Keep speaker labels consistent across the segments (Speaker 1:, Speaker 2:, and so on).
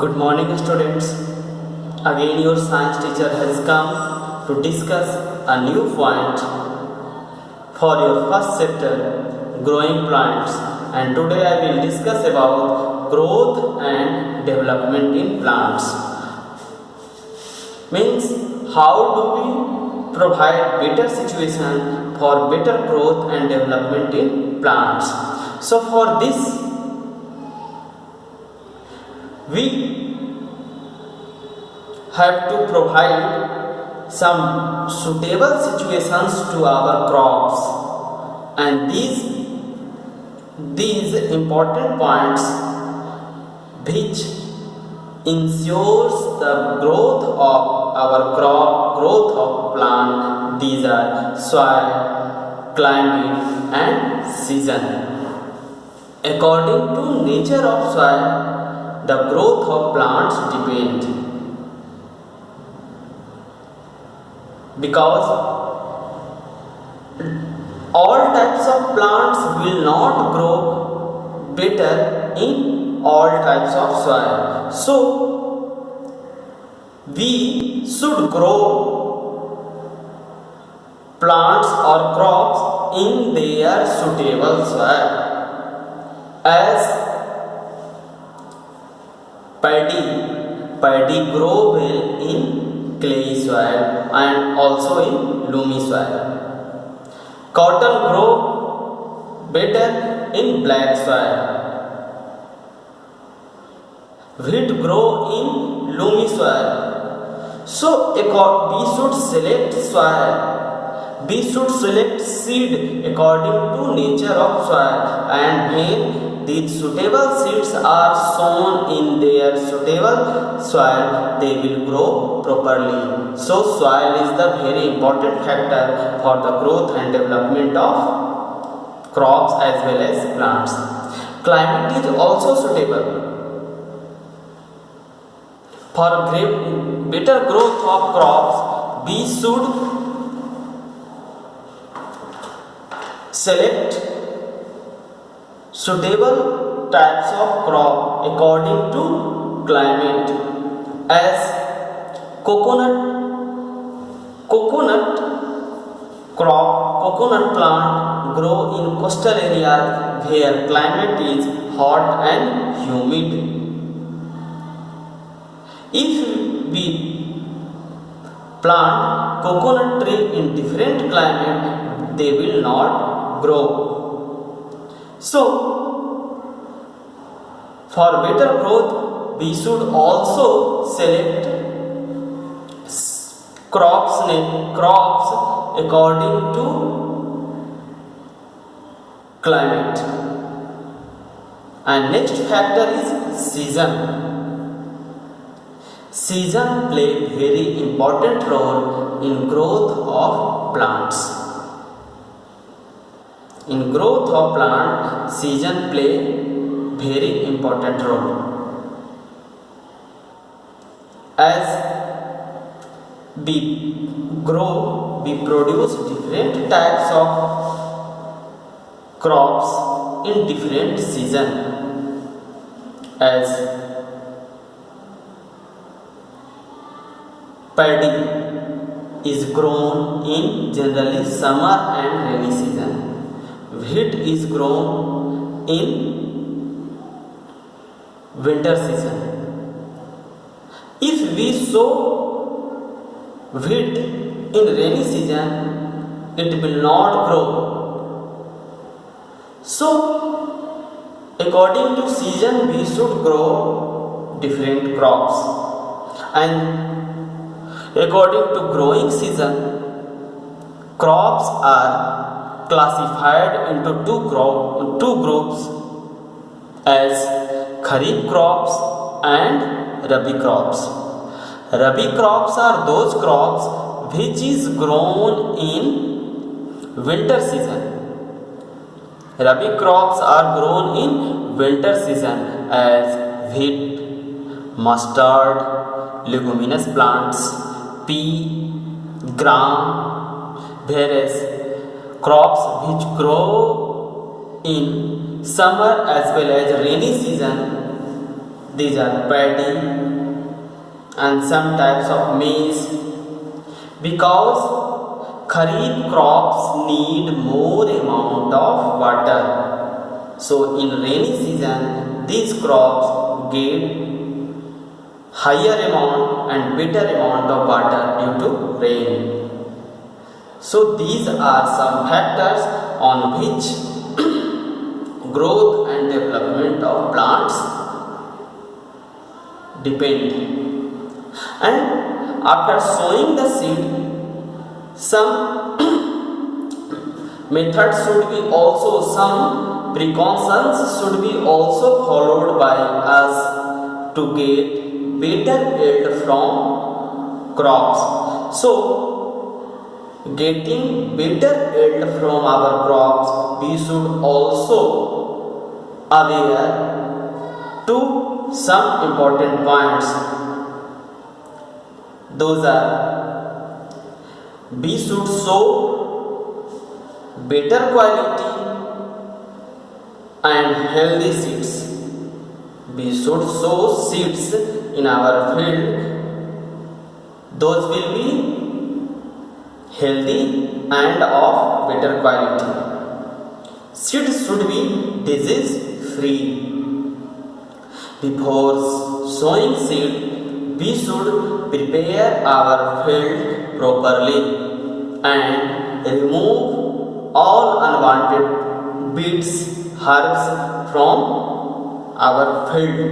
Speaker 1: Good morning, students. Again, your science teacher has come to discuss a new point for your first chapter, growing plants. And today I will discuss about growth and development in plants. Means how do we provide better situation for better growth and development in plants. So for this we have to provide some suitable situations to our crops, and these important points which ensures the growth of our crop, growth of plant. These are soil, climate and season. According to nature of soil, the growth of plants depend, because all types of plants will not grow better in all types of soil. So we should grow plants or crops in their suitable soil. As paddy grow well in clay soil and also in loamy soil. Cotton grow better in black soil. Wheat grow in loamy soil. So we should select soil. We should select seed according to nature of soil, and when these suitable seeds are sown in their suitable soil, they will grow properly. So soil is the very important factor for the growth and development of crops as well as plants. Climate is also suitable. For better growth of crops, we should select suitable types of crop according to climate. As coconut plant grow in coastal areas where climate is hot and humid. If we plant coconut tree in different climate, they will not grow. So for better growth, we should also select crops according to climate. And next factor is season. Season play very important role in growth of plants. In growth of plant, season play very important role. As we grow, we produce different types of crops in different season. As paddy is grown in generally summer and rainy season. Wheat is grown in winter season. If we sow wheat in rainy season, it will not grow. So according to season, we should grow different crops, and according to growing season, crops are classified into two groups, as kharif crops and rabi crops. Rabi crops are those crops which is grown in winter season. Rabi crops are grown in winter season, as wheat, mustard, leguminous plants, pea, gram, whereas crops which grow in summer as well as rainy season, these are paddy and some types of maize, because kharif crops need more amount of water. So in rainy season these crops get higher amount and better amount of water due to rain. So these are some factors on which growth and development of plants depend. And after sowing the seed, some methods should be also, some precautions should be also followed by us to get better yield from crops. So getting better yield from our crops, we should also aware to some important points. Those are, we should sow better quality and healthy seeds. We should sow seeds in our field. Those will be healthy and of better quality. Seeds should be disease free. Before sowing seed, we should prepare our field properly and remove all unwanted weeds, herbs from our field.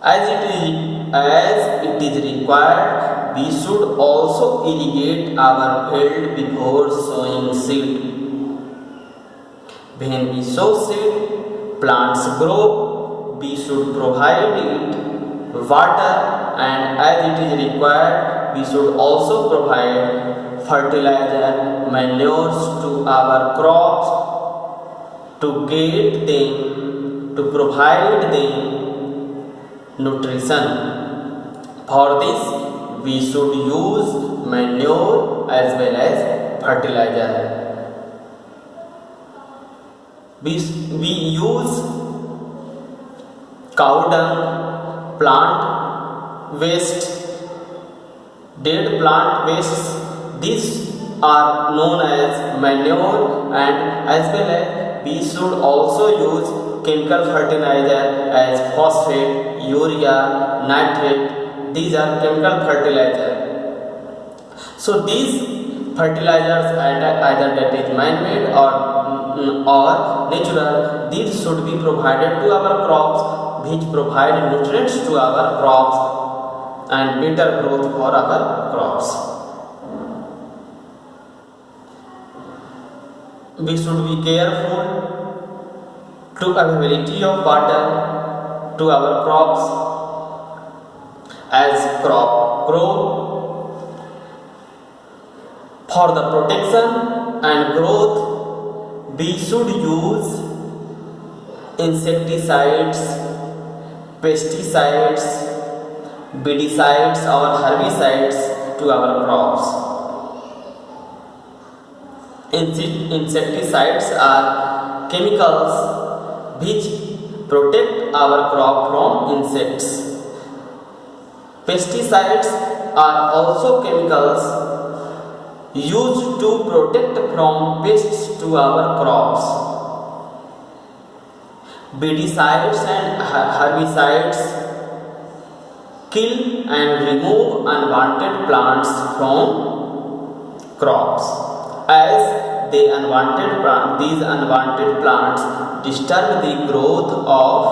Speaker 1: As it is required, we should also irrigate our field before sowing seed. When we sow seed, plants grow. We should provide it water, and as it is required, we should also provide fertilizer, manures to our crops to get them, to provide them nutrition. For this, we should use manure as well as fertilizer. We use cow dung, plant waste, dead plant wastes. These are known as manure, and as well as we should also use chemical fertilizer as phosphate, urea, nitrate. These are chemical fertilizer. So these fertilizers, either that is man-made or natural, these should be provided to our crops, which provide nutrients to our crops and better growth for our crops. We should be careful to availability of water to our crops. As crop grow, for the protection and growth, we should use insecticides, pesticides, weedicides or herbicides to our crops. Insecticides are chemicals which protect our crop from insects. Pesticides are also chemicals used to protect from pests to our crops. Weedicides and herbicides kill and remove unwanted plants from crops, as these unwanted plants disturb the growth of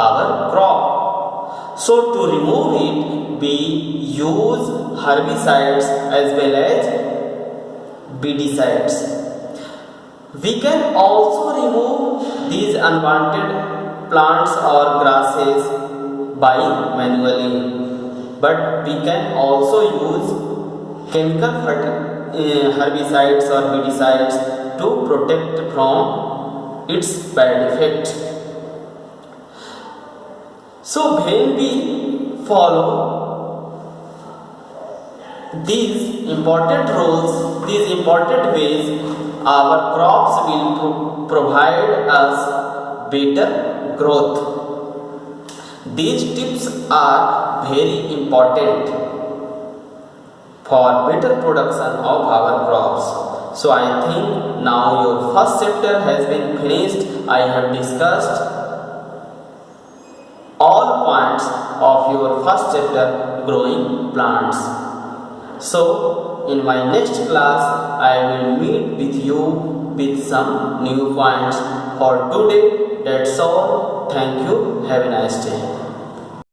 Speaker 1: our crop. So to remove it, we use herbicides as well as weedicides. We can also remove these unwanted plants or grasses by manually, but we can also use chemical herbicides or weedicides to protect from its bad effect. So when we follow these important rules, these important ways, our crops will provide us better growth. These tips are very important for better production of our crops. So I think now your first chapter has been finished. I have discussed all points of your first chapter, growing plants. So in my next class I will meet with you with some new points. For today that's all. Thank you. Have a nice day.